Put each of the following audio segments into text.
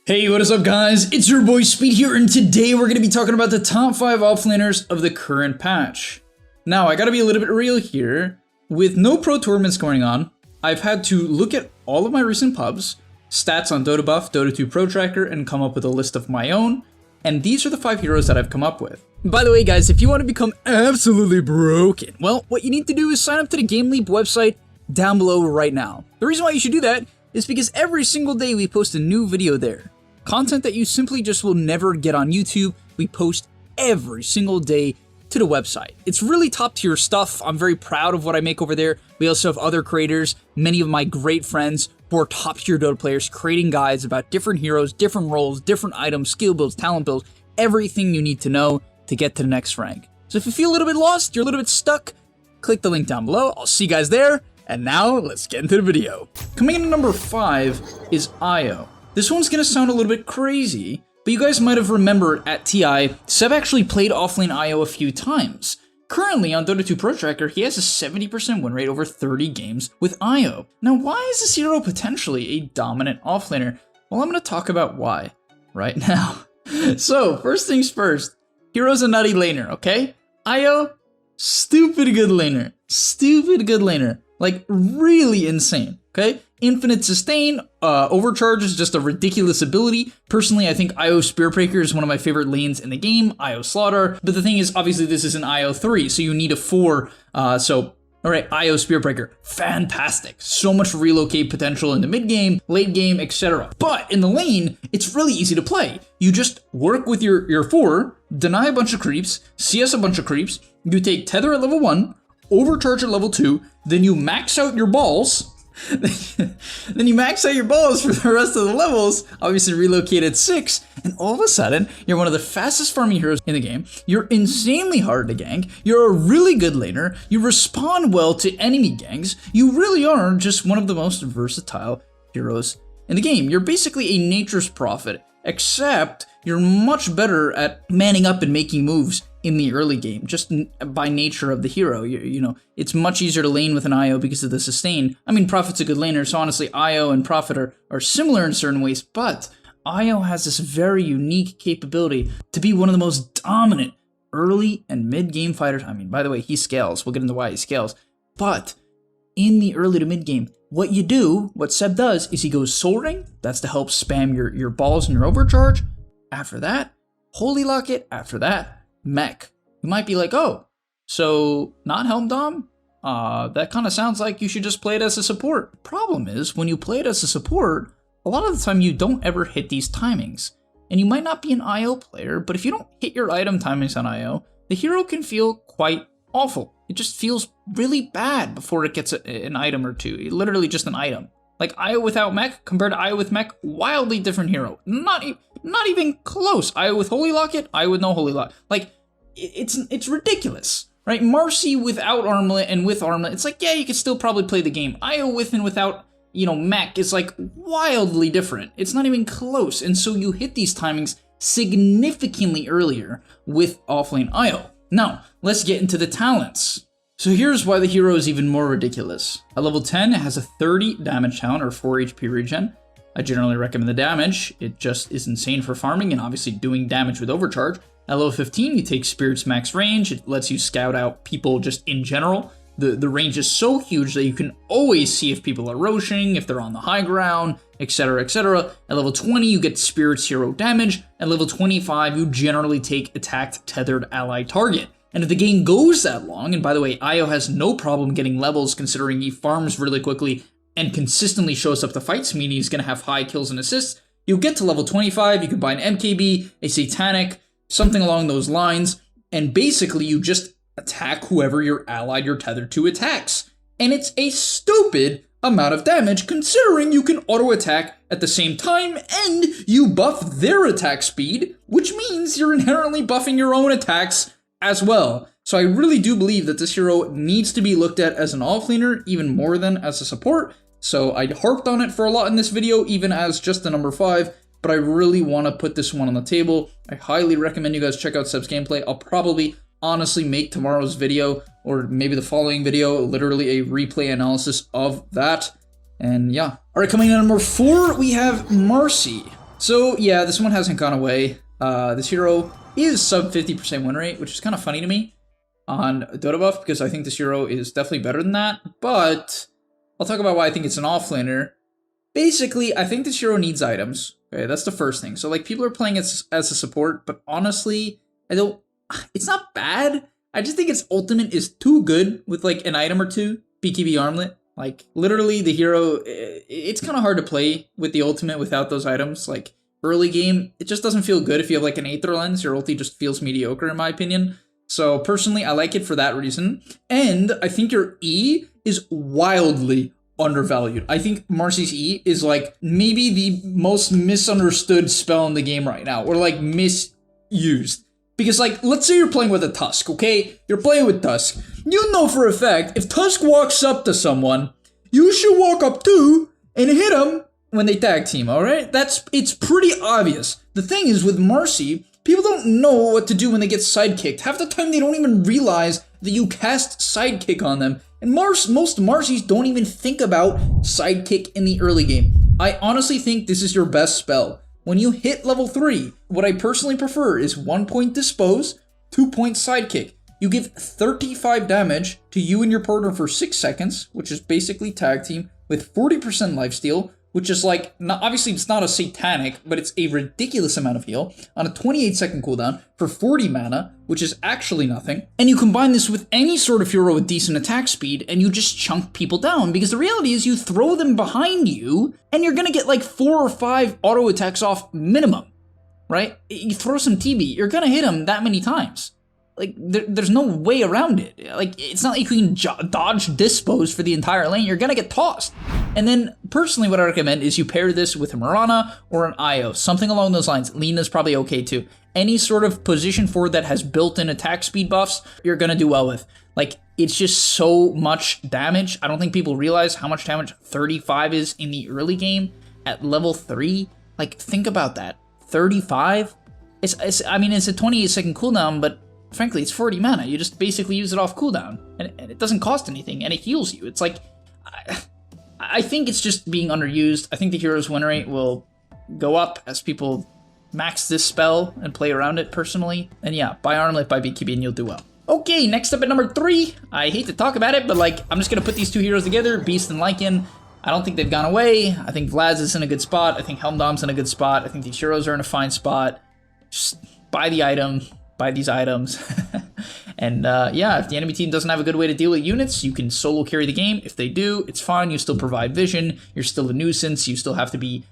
Hey, what is up guys? It's your boy Speed here, and today we're going to be talking about the top 5 offlaners of the current patch. Now, I gotta be a little bit real here. With no pro tournaments going on, I've had to look at all of my recent pubs, stats on Dota Buff, Dota 2 Pro Tracker, and come up with a list of my own, and these are the 5 heroes that I've come up with. By the way guys, if you want to become absolutely broken, well, what you need to do is sign up to the gameleap website down below right now. The reason why you should do that is because every single day we post a new video there. Content that you simply just will never get on YouTube, we post every single day to the website. It's really top tier stuff. I'm very proud of what I make over there. We also have other creators, many of my great friends who are top tier Dota players, creating guides about different heroes, different roles, different items, skill builds, talent builds, everything you need to know to get to the next rank. So if you feel a little bit lost, you're a little bit stuck, click the link down below. I'll see you guys there. And now let's get into the video. Coming in at number 5 is Io. This one's gonna sound a little bit crazy, but you guys might have remembered at TI, Seb actually played offlane Io a few times. Currently on Dota 2 Pro Tracker, he has a 70% win rate over 30 games with Io. Now, why is this hero potentially a dominant offlaner? Well, I'm gonna talk about why right now. So, first things first, hero's a nutty laner, okay? Io, stupid good laner. Stupid good laner. Like, really insane, okay? Infinite sustain, overcharge is just a ridiculous ability. Personally, I think Io Spearbreaker is one of my favorite lanes in the game, Io Slaughter. But the thing is, obviously this is an Io 3, so you need a 4, alright, Io Spearbreaker, fantastic. So much relocate potential in the mid game, late game, etc. But in the lane, it's really easy to play. You just work with your 4, deny a bunch of creeps, CS a bunch of creeps, you take Tether at level 1, overcharge at level 2, then you max out your balls, then you max out your balls for the rest of the levels, obviously relocate at 6, and all of a sudden, you're one of the fastest farming heroes in the game, you're insanely hard to gank, you're a really good laner, you respond well to enemy ganks, you really are just one of the most versatile heroes in the game. You're basically a nature's prophet, except you're much better at manning up and making moves in the early game, just by nature of the hero. You know, it's much easier to lane with an Io because of the sustain. I mean, Prophet's a good laner, so honestly, Io and Prophet are similar in certain ways, but Io has this very unique capability to be one of the most dominant early and mid-game fighters. I mean, by the way, he scales. We'll get into why he scales. But in the early to mid-game, what Seb does is he goes Soul Ring. That's to help spam your balls and your overcharge. After that, Holy Locket. After that, Mech. You might be like, oh, so not Helm Dom? That kind of sounds like you should just play it as a support. Problem is, when you play it as a support, a lot of the time you don't ever hit these timings. And you might not be an IO player, but if you don't hit your item timings on IO, the hero can feel quite awful. It just feels really bad before it gets an item or two. Literally just an item. Like Io without Mech compared to Io with Mech, wildly different hero. Not even close. Io with Holy Locket, Io with no Holy Locket. Like, it's ridiculous, right? Marcy without Armlet and with Armlet, it's like, yeah, you could still probably play the game. Io with and without, Mech is like wildly different. It's not even close. And so you hit these timings significantly earlier with offlane Io. Now, let's get into the talents. So here's why the hero is even more ridiculous. At level 10, it has a 30 damage talent or 4 HP regen. I generally recommend the damage. It just is insane for farming and obviously doing damage with overcharge. At level 15, you take Spirit's max range. It lets you scout out people just in general. The range is so huge that you can always see if people are roshing, if they're on the high ground, etc, etc. At level 20, you get Spirit's hero damage. At level 25, you generally take attacked tethered ally target. And if the game goes that long, and by the way, Io has no problem getting levels considering he farms really quickly and consistently shows up to fights, meaning he's going to have high kills and assists, you'll get to level 25, you can buy an MKB, a Satanic, something along those lines, and basically you just attack whoever you're allied you're tethered to attacks. And it's a stupid amount of damage considering you can auto attack at the same time and you buff their attack speed, which means you're inherently buffing your own attacks as well. So I really do believe that this hero needs to be looked at as an offlaner even more than as a support. So I harped on it for a lot in this video, even as just the number 5, but I really want to put this one on the table. I highly recommend you guys check out Seb's gameplay. I'll probably honestly make tomorrow's video, or maybe the following video, literally a replay analysis of that. And yeah. Alright, coming in at number 4, we have Marcy. So yeah, this one hasn't gone away. This hero is sub 50% win rate, which is kind of funny to me on Dota buff, because I think this hero is definitely better than that, but I'll talk about why I think it's an offlaner. Basically, I think this hero needs items. Okay, that's the first thing. So like, people are playing it as a support, but honestly, it's not bad. I just think its ultimate is too good with like an item or two. BKB armlet. Like, literally the hero, it's kind of hard to play with the ultimate without those items. Like, early game, it just doesn't feel good if you have like an Aether Lens. Your ulti just feels mediocre in my opinion. So personally, I like it for that reason. And I think your E is wildly undervalued. I think Marcy's E is like maybe the most misunderstood spell in the game right now, or like misused. Because like, let's say you're playing with a Tusk, okay? You're playing with Tusk. You know for a fact, if Tusk walks up to someone, you should walk up too and hit him when they tag team, alright? It's pretty obvious. The thing is with Marcy, people don't know what to do when they get sidekicked. Half the time they don't even realize that you cast sidekick on them. And most Marcys don't even think about sidekick in the early game. I honestly think this is your best spell. When you hit level 3, what I personally prefer is 1 point dispose, 2 point sidekick. You give 35 damage to you and your partner for 6 seconds, which is basically tag team, with 40% lifesteal, which is like, obviously it's not a satanic, but it's a ridiculous amount of heal, on a 28-second cooldown for 40 mana, which is actually nothing. And you combine this with any sort of hero with decent attack speed, and you just chunk people down, because the reality is you throw them behind you, and you're gonna get like 4 or 5 auto attacks off minimum, right? You throw some TB, you're gonna hit them that many times. Like, there's no way around it. Like, it's not like you can dodge dispose for the entire lane. You're gonna get tossed. And then, personally, what I recommend is you pair this with a Mirana or an Io, something along those lines. Lena's probably okay too. Any sort of position forward that has built-in attack speed buffs, you're gonna do well with. Like, it's just so much damage. I don't think people realize how much damage 35 is in the early game at level 3. Like, think about that. 35? I mean, it's a 28-second cooldown, but frankly, it's 40 mana. You just basically use it off cooldown, and it doesn't cost anything, and it heals you. It's like, I think it's just being underused. I think the hero's win rate will go up as people max this spell and play around it personally. And yeah, buy Armlet, buy BKB, and you'll do well. Okay, next up at number 3. I hate to talk about it, but like, I'm just gonna put these two heroes together, Beast and Lycan. I don't think they've gone away. I think Vlad's is in a good spot. I think Helmdom's in a good spot. I think these heroes are in a fine spot. Just buy the item. Buy these items. And yeah, if the enemy team doesn't have a good way to deal with units, you can solo carry the game. If they do, it's fine. You still provide vision. You're still a nuisance. You still have to be...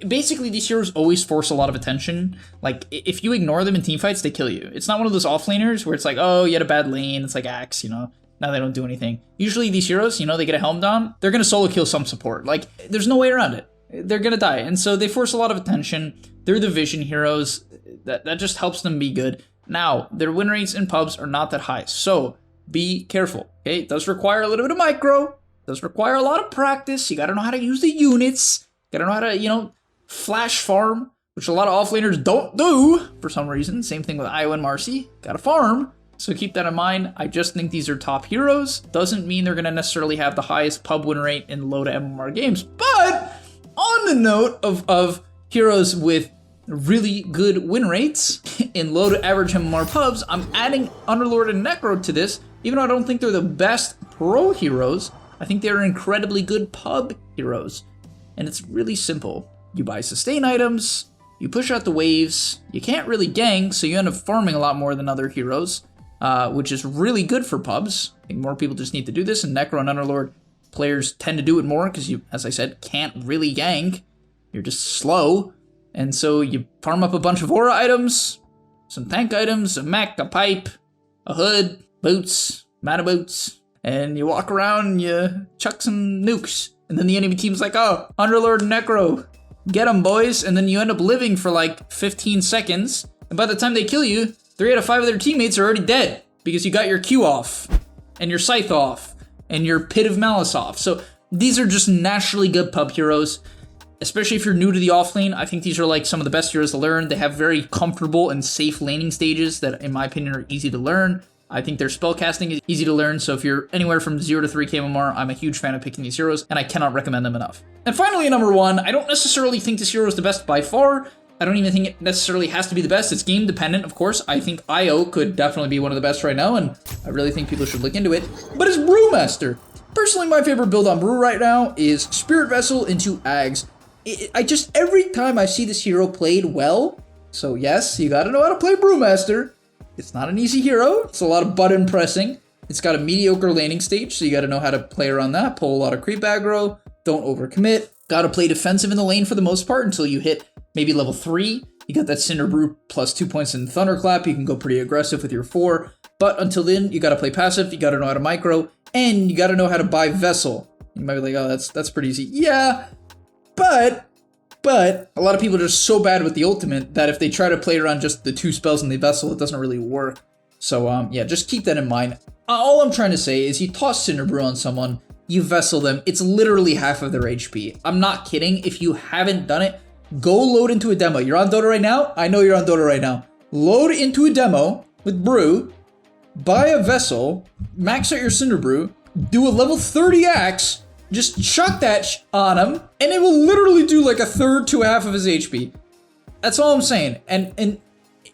Basically, these heroes always force a lot of attention. Like, if you ignore them in teamfights, they kill you. It's not one of those offlaners where it's like, oh, you had a bad lane. It's like Axe, you know? Now they don't do anything. Usually these heroes, you know, they get a Helmdom, they're going to solo kill some support. Like, there's no way around it. They're going to die. And so they force a lot of attention. They're the vision heroes. That just helps them be good. Now, their win rates in pubs are not that high, so be careful, okay? It does require a little bit of micro, it does require a lot of practice. You gotta know how to use the units, you gotta know how to, you know, flash farm, which a lot of offlaners don't do for some reason. Same thing with Io and Marcy, gotta farm. So keep that in mind. I just think these are top heroes. Doesn't mean they're gonna necessarily have the highest pub win rate in low to MMR games, but on the note of heroes with really good win rates in low to average MMR pubs, I'm adding Underlord and Necro to this. Even though I don't think they're the best pro heroes, I think they're incredibly good pub heroes. And it's really simple. You buy sustain items, you push out the waves, you can't really gank, so you end up farming a lot more than other heroes, which is really good for pubs. I think more people just need to do this, and Necro and Underlord players tend to do it more because you, as I said, can't really gank. You're just slow. And so you farm up a bunch of aura items, some tank items, a mech, a pipe, a hood, boots, mana boots, and you walk around and you chuck some nukes. And then the enemy team's like, oh, Underlord Necro, get 'em, boys. And then you end up living for like 15 seconds. And by the time they kill you, 3 out of 5 of their teammates are already dead because you got your Q off, and your Scythe off, and your Pit of Malice off. So these are just naturally good pub heroes. Especially if you're new to the offlane, I think these are like some of the best heroes to learn. They have very comfortable and safe laning stages that, in my opinion, are easy to learn. I think their spellcasting is easy to learn, so if you're anywhere from 0 to 3 KMR, I'm a huge fan of picking these heroes, and I cannot recommend them enough. And finally, number 1, I don't necessarily think this hero is the best by far. I don't even think it necessarily has to be the best. It's game dependent, of course. I think IO could definitely be one of the best right now, and I really think people should look into it. But it's Brewmaster. Personally, my favorite build on Brew right now is Spirit Vessel into Ags. Every time I see this hero played well, so yes, you gotta know how to play Brewmaster. It's not an easy hero. It's a lot of button pressing. It's got a mediocre laning stage, so you gotta know how to play around that, pull a lot of creep aggro, don't overcommit. Gotta play defensive in the lane for the most part until you hit maybe level 3. You got that Cinder Brew plus 2 points in Thunderclap. You can go pretty aggressive with your 4. But until then, you gotta play passive, you gotta know how to micro, and you gotta know how to buy Vessel. You might be like, oh, that's pretty easy. Yeah, but a lot of people are just so bad with the ultimate that if they try to play around just the 2 spells in the Vessel, it doesn't really work. So yeah, just keep that in mind. All I'm trying to say is you toss Cinder Brew on someone, you Vessel them, it's literally half of their HP. I'm not kidding. If you haven't done it, go load into a demo. You're on Dota right now? I know you're on Dota right now. Load into a demo with Brew, buy a Vessel, max out your Cinder Brew, do a level 30 axe, just chuck that on him, and it will literally do like a third to half of his HP. That's all I'm saying. And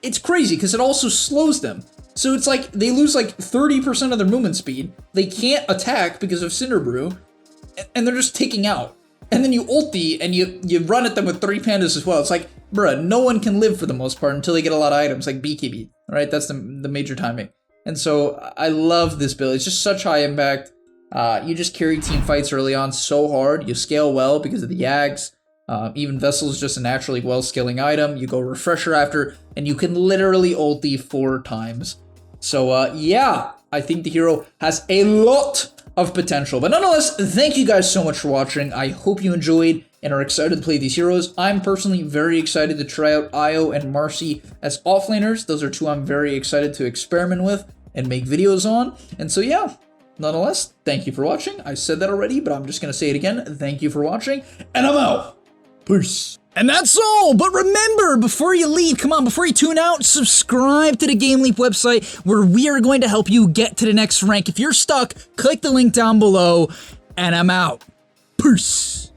it's crazy because it also slows them. So it's like they lose like 30% of their movement speed. They can't attack because of Cinder Brew, and they're just taking out. And then you ulti and you run at them with 3 pandas as well. It's like, bruh, no one can live for the most part until they get a lot of items like BKB, right? That's the major timing. And so I love this build. It's just such high impact. You just carry team fights early on so hard. You scale well because of the Yags. Even Vessel is just a naturally well-scaling item. You go Refresher after, and you can literally ulti 4 times. So yeah, I think the hero has a lot of potential. But nonetheless, thank you guys so much for watching. I hope you enjoyed and are excited to play these heroes. I'm personally very excited to try out Io and Marcy as offlaners. Those are 2 I'm very excited to experiment with and make videos on. And so yeah, nonetheless, thank you for watching. I said that already, but I'm just going to say it again. Thank you for watching, and I'm out. Peace. And that's all, but remember, before you leave, come on, before you tune out, subscribe to the gameleap website where we are going to help you get to the next rank. If you're stuck, click the link down below, and I'm out. Peace.